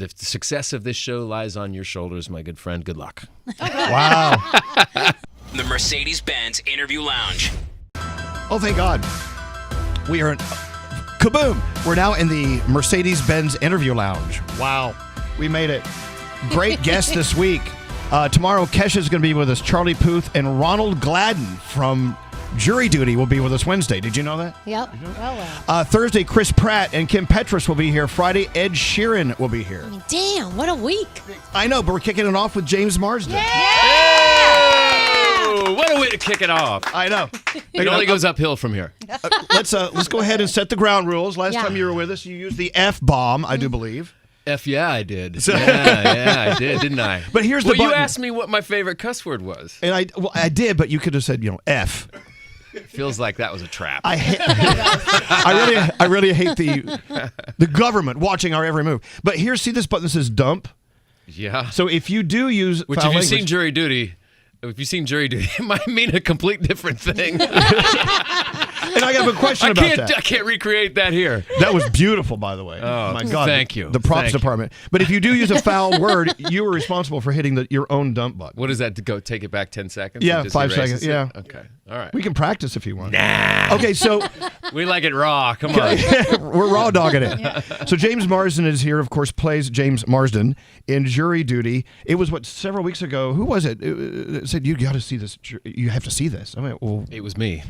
the success of this show lies on your shoulders, my good friend. Good luck. Wow. The Mercedes-Benz Interview Lounge. Oh, thank God. We are in... Kaboom! We're now in the Mercedes-Benz Interview Lounge. Wow. We made it. Great guest this week. Tomorrow, Kesha's going to be with us. Charlie Puth and Ronald Gladden from Jury Duty will be with us Wednesday. Did you know that? Yep. Well. Thursday, Chris Pratt and Kim Petras will be here. Friday, Ed Sheeran will be here. Damn, what a week. I know, but we're kicking it off with James Marsden. Oh, what a way to kick it off. I know. It only goes uphill from here. Let's go ahead and set the ground rules. Last Yeah. time you were with us, you used the F-bomb, I do believe. Yeah, I did. Yeah, I did, didn't I? But here's the Well, you button. asked me what my favorite cuss word was. And I did, but you could have said, F. Feels like that was a trap. I really hate the government watching our every move. But here, see this button that says dump? Yeah. So if you do use Which, foul if you've language, seen Jury Duty, it might mean a complete different thing. and I have a question about that. I can't recreate that here. That was beautiful, by the way. Oh, my God. thank you. The props Thank you. department. But if you do use a foul word, you are responsible for hitting your own dump button. What is that? To go take it back 10 seconds? Yeah, and just 5 erase seconds. it? Yeah. Okay. All right. We can practice if you want. Nah. Okay, so We like it raw. Come on. we're raw dogging it. So James Marsden is here, of course, plays James Marsden in Jury Duty. It was, several weeks ago? Who was it? It said, you got to see this. You have to see this. I mean, well, It was me.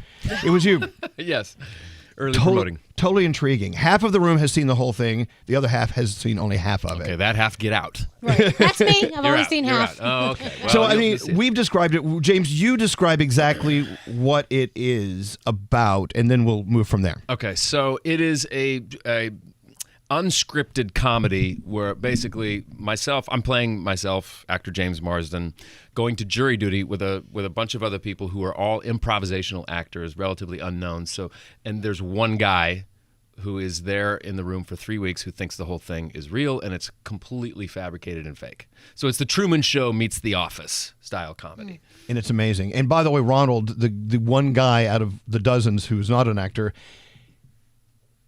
it was you. Yes. Early promoting. Totally intriguing. Half of the room has seen the whole thing. The other half has seen only half of Okay, it. that half, get out. Right. That's me. I've You're only out. seen You're half. out. Oh, okay. Well, So, I you'll mean, see it. we've described it. James, you describe exactly what it is about, and then we'll move from there. Okay, so it is a unscripted comedy where basically I'm playing myself, actor James Marsden, going to jury duty with a bunch of other people who are all improvisational actors, relatively unknown. So, and there's one guy who is there in the room for 3 weeks who thinks the whole thing is real and it's completely fabricated and fake. So it's the Truman Show meets The Office style comedy. And it's amazing. And by the way, Ronald, the one guy out of the dozens who's not an actor,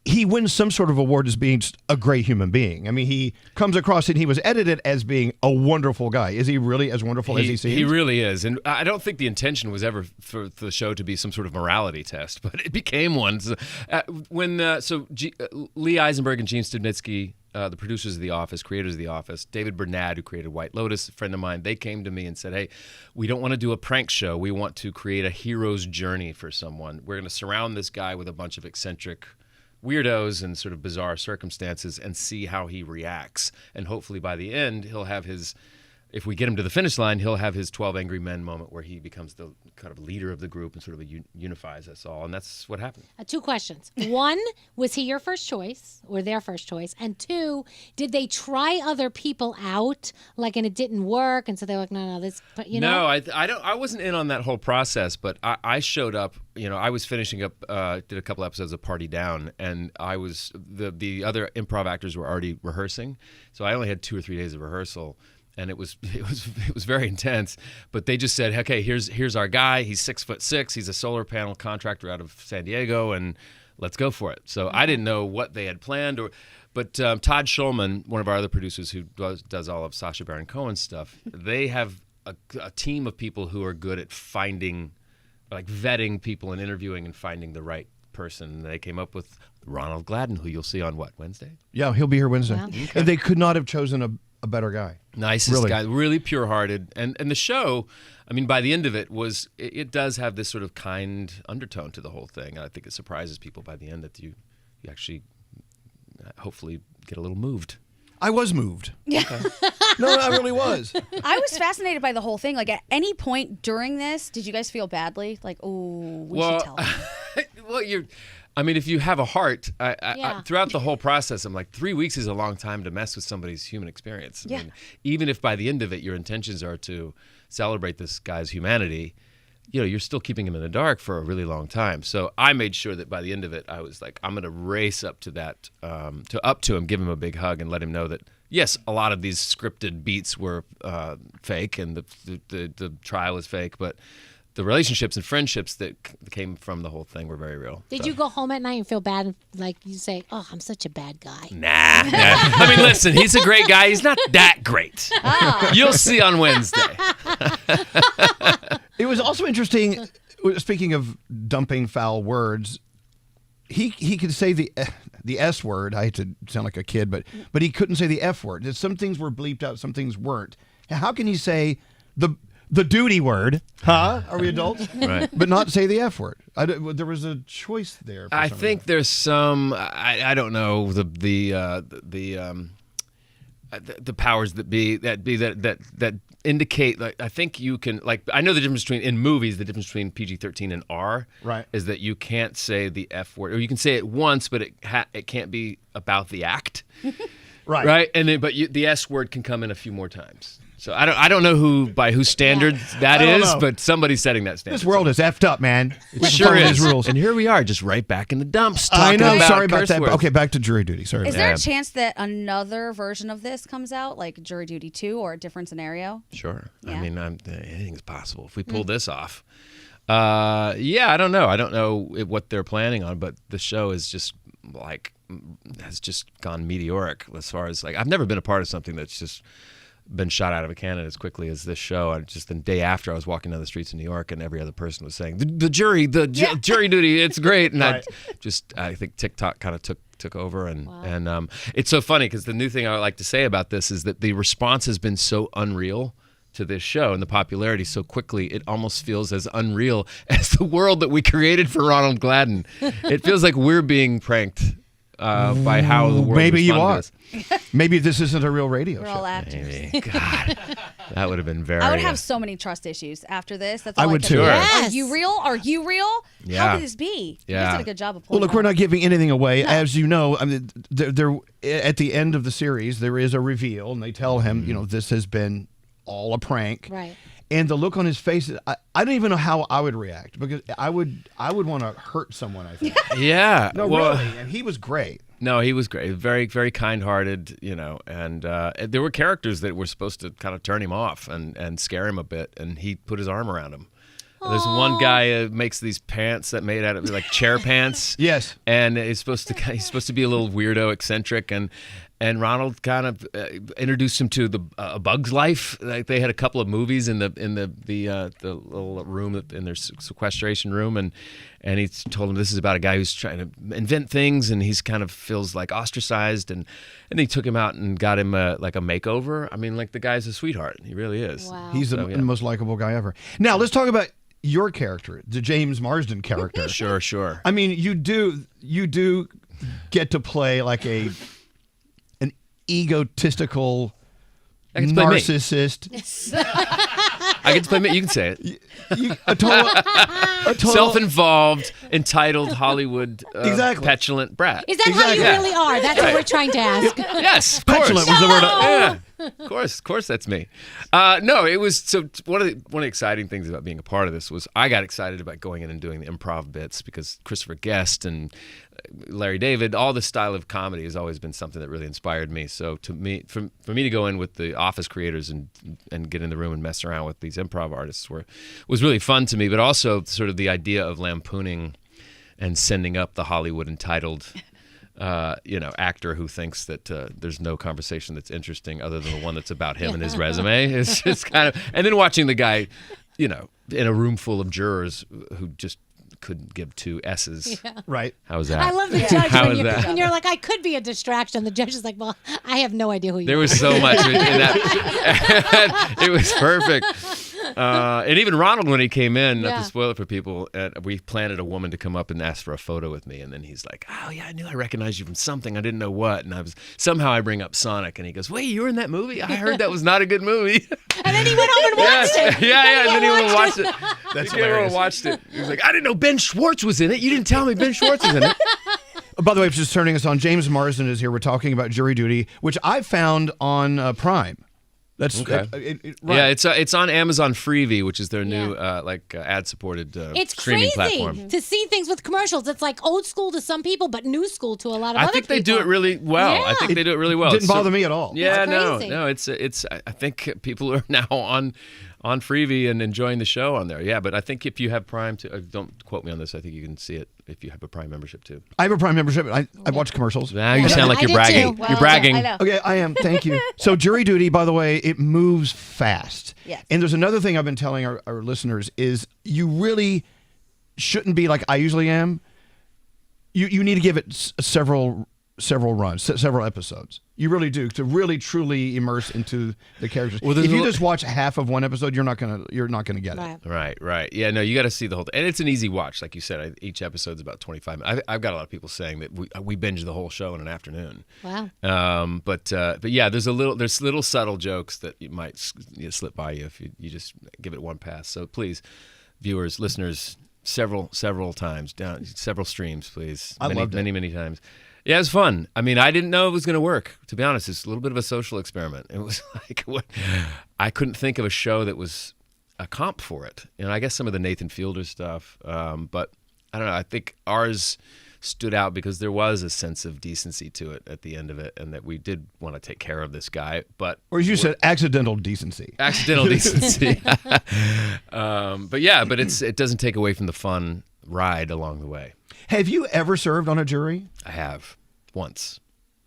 he wins some sort of award as being just a great human being. I mean, he comes across and he was edited as being a wonderful guy. Is he really as wonderful as he seems? He really is. And I don't think the intention was ever for the show to be some sort of morality test, but it became one. So, Lee Eisenberg and Gene Stupnitsky, the producers of The Office, creators of The Office, David Bernard, who created White Lotus, a friend of mine, they came to me and said, hey, we don't want to do a prank show. We want to create a hero's journey for someone. We're going to surround this guy with a bunch of eccentric weirdos and sort of bizarre circumstances and see how he reacts. And hopefully by the end, he'll have if we get him to the finish line, he'll have his 12 Angry Men moment where he becomes the kind of leader of the group and sort of unifies us all. And that's what happened. 2 questions. 1, was he your first choice or their first choice? And 2, did they try other people out, and it didn't work, and so they were like, no, this, but No, I wasn't in on that whole process, but I showed up. I was finishing up, did a couple episodes of Party Down, and I was the other improv actors were already rehearsing, so I only had 2 or 3 days of rehearsal. And it was very intense, but they just said, okay, here's our guy. He's 6'6". He's a solar panel contractor out of San Diego, and let's go for it. So I didn't know what they had planned, but Todd Schulman, one of our other producers who does all of Sacha Baron Cohen's stuff, they have a team of people who are good at finding, vetting people and interviewing and finding the right person. They came up with Ronald Gladden, who you'll see on Wednesday? Yeah, he'll be here Wednesday. Yeah. Okay. And they could not have chosen a better guy. Nicest guy, really pure-hearted. And the show, I mean, by the end of it, it does have this sort of kind undertone to the whole thing. I think it surprises people by the end that you actually hopefully get a little moved. I was moved. Yeah. No, I really was. I was fascinated by the whole thing. At any point during this, did you guys feel badly? We should tell them. Well, I mean, if you have a heart, Yeah. throughout the whole process, I'm like, 3 weeks is a long time to mess with somebody's human experience. I mean, even if by the end of it, your intentions are to celebrate this guy's humanity, you're still keeping him in the dark for a really long time. So I made sure that by the end of it, I was like, I'm going to race up to that, to him, give him a big hug and let him know that, yes, a lot of these scripted beats were fake and the trial is fake, but relationships and friendships that came from the whole thing were very real. Did you go home at night and feel bad, like you say, "Oh, I'm such a bad guy"? Nah. I mean, listen, he's a great guy. He's not that great. You'll see on Wednesday. It was also interesting. Speaking of dumping foul words, he could say the S word. I hate to sound like a kid, but he couldn't say the F word. Some things were bleeped out, some things weren't. How can he say the duty word? Huh? Are we adults? Right. But not say the F word. There was a choice there. I think there's some. I don't know the powers that be that indicate. Like, I think you can. Like, I know the difference between in movies. The difference between PG-13 and R. Right. Is that you can't say the F word, or you can say it once, but it can't be about the act. Right. Right. And then, the S word can come in a few more times. So I don't know by whose standard that is, but somebody's setting that standard. This world is effed up, man. It sure is. Rules. And here we are, just right back in the dumps. I know. About Sorry about curse that. words. Okay, back to jury duty. Sorry. Is there a chance that another version of this comes out, like Jury Duty 2 or a different scenario? Sure. Yeah. I mean, anything's possible if we pull this off. Yeah, I don't know. I don't know what they're planning on, but the show is just has just gone meteoric as far as I've never been a part of something that's just been shot out of a cannon as quickly as this show. And just the day after, I was walking down the streets of New York, and every other person was saying, "The jury, jury duty, it's great." And right. I think TikTok kind of took over, and it's so funny because the new thing I would like to say about this is that the response has been so unreal to this show and the popularity so quickly, it almost feels as unreal as the world that we created for Ronald Gladden. It feels like we're being pranked by how the world Maybe you are. responded to us. Maybe this isn't a real radio We're show. all actors. Maybe. God, that would have been very. I would have so many trust issues after this. That's all I would could too. think. Yes. Are you real? Are you real? Yeah. How could this be? You Yeah. guys did a good job of Well, pulling look, it we're off. not giving anything away. As you know, I mean, there at the end of the series, there is a reveal, and they tell him, this has been all a prank. Right. And the look on his face, I don't even know how I would react, because I would want to hurt someone, I think. Yeah. No, well, really. And he was great. No, he was great. Very, very kind-hearted, and there were characters that were supposed to kind of turn him off and scare him a bit, and he put his arm around him. There's one guy who makes these pants that made out of like chair pants. Yes. And he's supposed to be a little weirdo, eccentric, and Ronald kind of introduced him to the A Bug's Life. Like, they had a couple of movies in the little room in their sequestration room, and he told him this is about a guy who's trying to invent things, and he's kind of feels like ostracized, and he took him out and got him a makeover. I mean, like, the guy's a sweetheart. He really is. Wow. He's the most likable guy ever. Now, let's talk about your character, the James Marsden character. Sure. I mean, you do get to play like an egotistical I get to play me. narcissist. I get to play me. You can say it. A total Self-involved, entitled Hollywood, Exactly. petulant brat. Is that how you Exactly. really are? That's what we're trying to ask. Yes, of course. Petulant was the word. Yeah, of course, that's me. No, it was one of the exciting things about being a part of this was I got excited about going in and doing the improv bits because Christopher Guest and Larry David, all this style of comedy has always been something that really inspired me. So for me to go in with the Office creators and get in the room and mess around with these improv artists was really fun to me. But also sort of the idea of lampooning and sending up the Hollywood entitled. Actor who thinks that there's no conversation that's interesting other than the one that's about him and his resume. It's just kind of, and then watching the guy, in a room full of jurors who just couldn't give two S's. Yeah. Right. How's that? I love the judge How when is that? you're like, I could be a distraction. The judge is like, well, I have no idea who you are. There was so much in that. It was perfect. And even Ronald, when he came in, not to spoil it for people, we planted a woman to come up and ask for a photo with me. And then he's like, oh, yeah, I knew I recognized you from something. I didn't know what. And somehow I bring up Sonic. And he goes, wait, you were in that movie? I heard that was not a good movie. And then he went home and watched it. Yeah. And then he went and watched it. That's He came over hilarious. and watched it. He was like, I didn't know Ben Schwartz was in it. You didn't tell me Ben Schwartz was in it. By the way, just turning us on, James Marsden is here. We're talking about Jury Duty, which I found on Prime. That's Okay. right. Yeah, it's on Amazon Freevee, which is their new ad-supported It's streaming crazy platform. to see things with commercials. It's like old school to some people, but new school to a lot of I other think people. they do it really well. I Yeah. think they do it really well. Didn't It's bother me at all. Yeah, It's crazy. no. It's I think people are now on on Freevee and enjoying the show on there. Yeah, but I think if you have Prime, don't quote me on this. I think you can see it if you have a Prime membership too. I have a Prime membership. I watch commercials. Now you sound like you're bragging. Well, You're bragging. I know. Okay, I am. Thank you. So jury duty, by the way, it moves fast. Yes. And there's another thing I've been telling our listeners is you really shouldn't be like I usually am. You need to give it several runs, several episodes. You really do to really truly immerse into the characters. Well, if you just watch half of one episode, you're not gonna get it. Right. Yeah, no, you got to see the whole thing. And it's an easy watch. Like you said, each episode's about 25 minutes. I've got a lot of people saying that we binge the whole show in an afternoon. Wow. But yeah, there's little subtle jokes that you might slip by you if you just give it one pass. So please, viewers, listeners, several times, several streams, please. I loved it. Many times. Yeah, it was fun. I mean, I didn't know it was going to work. To be honest, it's a little bit of a social experiment. It was like I couldn't think of a show that was a comp for it. I guess some of the Nathan Fielder stuff, but I don't know. I think ours stood out because there was a sense of decency to it at the end of it, and that we did want to take care of this guy. But or as you said, accidental decency. Accidental decency. But it doesn't take away from the fun ride along the way. Have you ever served on a jury? I have once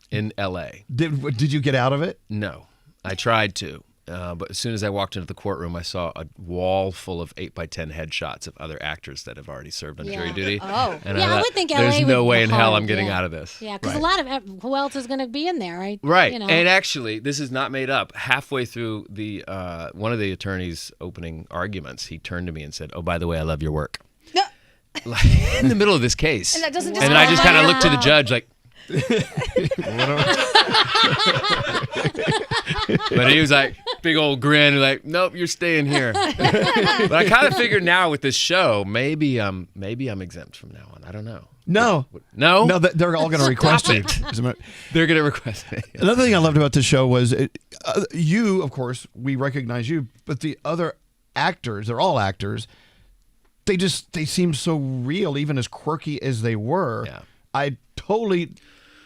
in L.A. Did you get out of it? No, I tried to. But as soon as I walked into the courtroom, I saw a wall full of 8x10 headshots of other actors that have already served on jury duty. Oh, and I would think LA there's no would way be in hell hard, I'm getting out of this. Yeah, because a lot of who else is going to be in there, right? Right. And actually, this is not made up. Halfway through the one of the attorney's opening arguments, he turned to me and said, "Oh, by the way, I love your work." Like, in the middle of this case. And that doesn't And then I just kind of looked to the judge like. But he was like, big old grin, like, nope, you're staying here. But I kind of figured now with this show, maybe I'm exempt from now on. I don't know. No, they're all going to request it. They're going to request it. Another thing I loved about this show was you, of course, we recognize you, but the other actors, they're all actors. They seem so real, even as quirky as they were. Yeah. I totally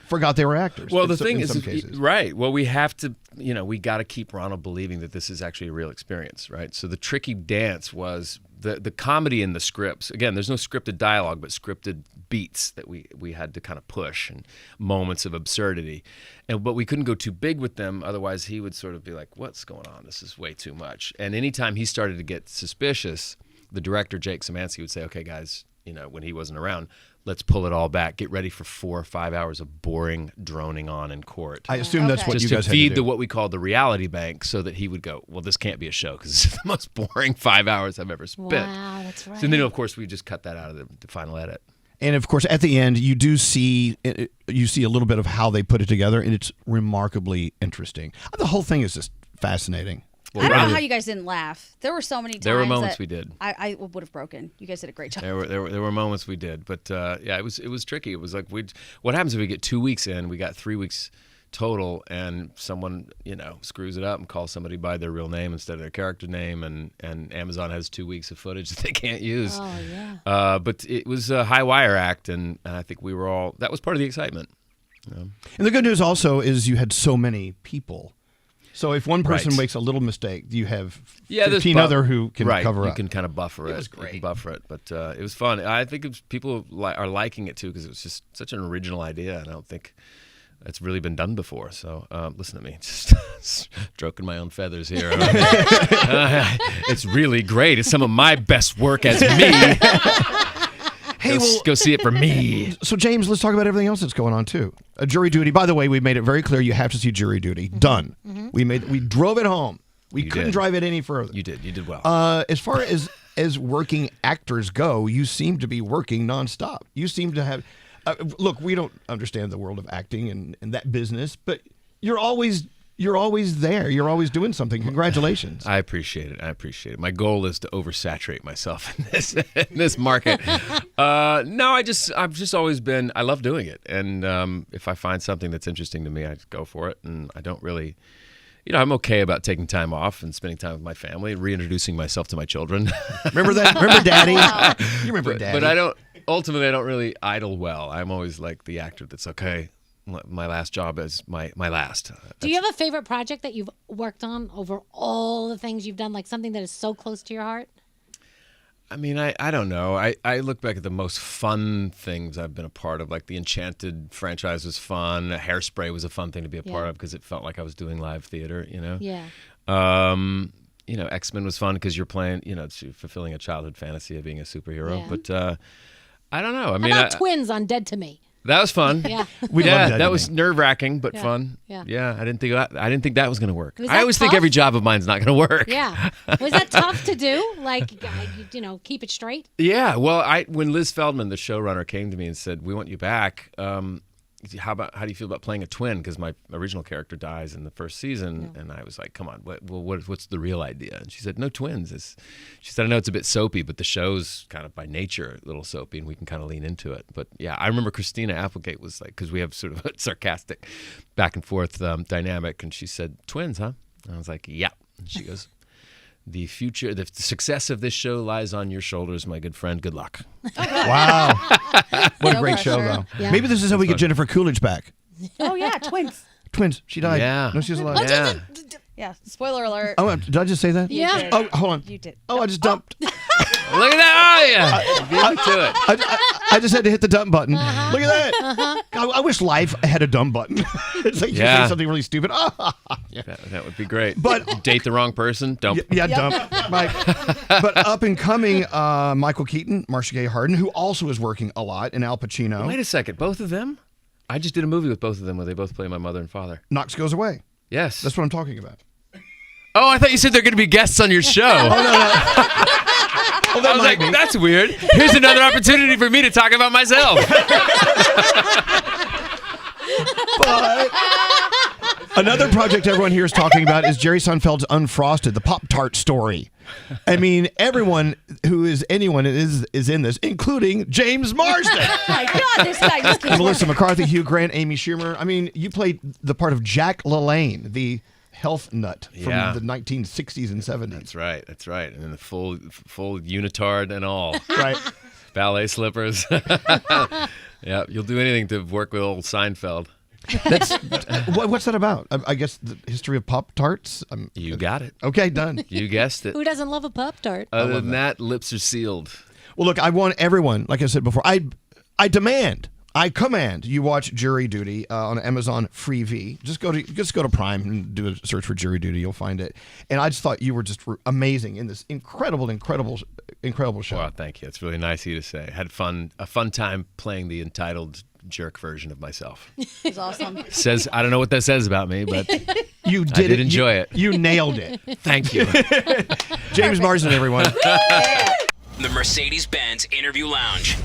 forgot they were actors. Well, the thing in is, some cases. right. Well, we have to, we got to keep Ronald believing that this is actually a real experience, right? So the tricky dance was the comedy in the scripts. Again, there's no scripted dialogue, but scripted beats that we had to kind of push and moments of absurdity. But we couldn't go too big with them. Otherwise, he would sort of be like, what's going on? This is way too much. And anytime he started to get suspicious, the director, Jake Szymanski, would say, okay, guys, when he wasn't around, let's pull it all back. Get ready for 4 or 5 hours of boring droning on in court. I assume that's what just you guys to had to feed do. what we call the reality bank, so that he would go, well, this can't be a show because it's the most boring 5 hours I've ever spent. Wow, that's right. So then, of course, we just cut that out of the final edit. And of course, at the end, you do see a little bit of how they put it together, and it's remarkably interesting. The whole thing is just fascinating. Well, I don't know how you guys didn't laugh. There were so many times. There were moments we did. I would have broken. You guys did a great job. There were moments we did, but yeah, it was tricky. It was like what happens if we get 2 weeks in? We got 3 weeks total, and someone screws it up and calls somebody by their real name instead of their character name, and Amazon has 2 weeks of footage that they can't use. Oh yeah. But it was a high wire act, and I think that was part of the excitement. And the good news also is you had so many people. So if one person Right. makes a little mistake, you have Yeah, 15 other who can cover up. You can kind of buffer it. It was great. You can buffer it, but it was fun. I think people are liking it too because it was just such an original idea, and I don't think it's really been done before. So listen to me, just stroking my own feathers here. It's really great. It's some of my best work as me. Hey, Go see it for me. So, James, let's talk about everything else that's going on, too. Jury duty. By the way, we made it very clear you have to see Jury Duty. Done. We drove it home. We couldn't drive it any further. You did well. As far as working actors go, you seem to be working nonstop. You seem to have... look, we don't understand the world of acting and that business, but you're always there. You're always doing something. Congratulations. I appreciate it. My goal is to oversaturate myself in this market. No, I've just always been. I love doing it, and if I find something that's interesting to me, I just go for it. And I don't really, I'm okay about taking time off and spending time with my family and reintroducing myself to my children. Remember that? Remember Daddy? You remember Daddy? But ultimately, I don't really idle well. I'm always like the actor that's okay. my last job as my last. Do you have a favorite project that you've worked on over all the things you've done, like something that is so close to your heart? I mean, I don't know. I look back at the most fun things I've been a part of. Like the Enchanted franchise was fun. Hairspray was a fun thing to be a part of because it felt like I was doing live theater, Yeah. X-Men was fun because you're playing, it's fulfilling a childhood fantasy of being a superhero. Yeah. But I don't know. I mean, How about Twins on Dead to Me? that was fun. Yeah. We love Dead that to was Me. nerve-wracking but fun. Yeah. I didn't think that was going to work. Was I that always think tough? every job of mine's not going to work. Yeah. Was that tough to do? Like, keep it straight? Yeah, well, when Liz Feldman, the showrunner, came to me and said, "We want you back. How do you feel about playing a twin?" Because my original character dies in the first season, and I was like, "Come on, what's the real idea?" And she said, "No twins." She said, "I know it's a bit soapy, but the show's kind of by nature a little soapy, and we can kind of lean into it." But yeah, I remember Christina Applegate was like, because we have sort of a sarcastic back and forth dynamic, and she said, "Twins, huh?" And I was like, "Yeah." And she goes, "The future, the success of this show lies on your shoulders, my good friend. Good luck." Wow. What a No great pressure. show, though. Yeah. Maybe this is how we get Jennifer Coolidge back. Oh yeah, twins. Twins. She died. Yeah. No, she's alive. Yeah. Yeah. Spoiler alert. Oh, did I just say that? Yeah. did. Oh, hold on. You did. Oh, I just dumped. Look at that! Oh yeah, beat me to it. I just had to hit the dump button. Look at that. I wish life had a dumb button. It's like you say something really stupid. That would be great. But- date the wrong person. Don't. Yeah, dump. Mike. But up and coming, Michael Keaton, Marcia Gay Harden, who also is working a lot, and Al Pacino. Wait a second. Both of them? I just did a movie with both of them where they both play my mother and father. Knox Goes Away. Yes. That's what I'm talking about. Oh, I thought you said they're going to be guests on your show. Oh, that I was might like, be. that's weird. Here's another opportunity for me to talk about myself. But another project everyone here is talking about is Jerry Seinfeld's Unfrosted, the Pop-Tart story. I mean, anyone is in this, including James Marsden. Oh my God, this guy just keeps Melissa working. McCarthy, Hugh Grant, Amy Schumer. I mean, you played the part of Jack LaLanne, the health nut from Yeah. the 1960s and 70s. That's right. And then the full unitard and all. Right. Ballet slippers. Yeah, you'll do anything to work with old Seinfeld. That's what's that about? I guess the history of Pop-Tarts. You got it. Okay, done. You guessed it. Who doesn't love a Pop-Tart? Other than that, lips are sealed. Well, look, I want everyone, like I said before, I demand, I command you watch Jury Duty on Amazon Freevee. Just go to Prime and do a search for Jury Duty. You'll find it. And I just thought you were just amazing in this incredible show. Well, thank you. It's really nice of you to say. Had a fun time playing the entitled jerk version of myself. It's awesome. Says I don't know what that says about me, but You I did enjoy it. You nailed it. Thank you. James Marsden, everyone. The Mercedes-Benz Interview Lounge.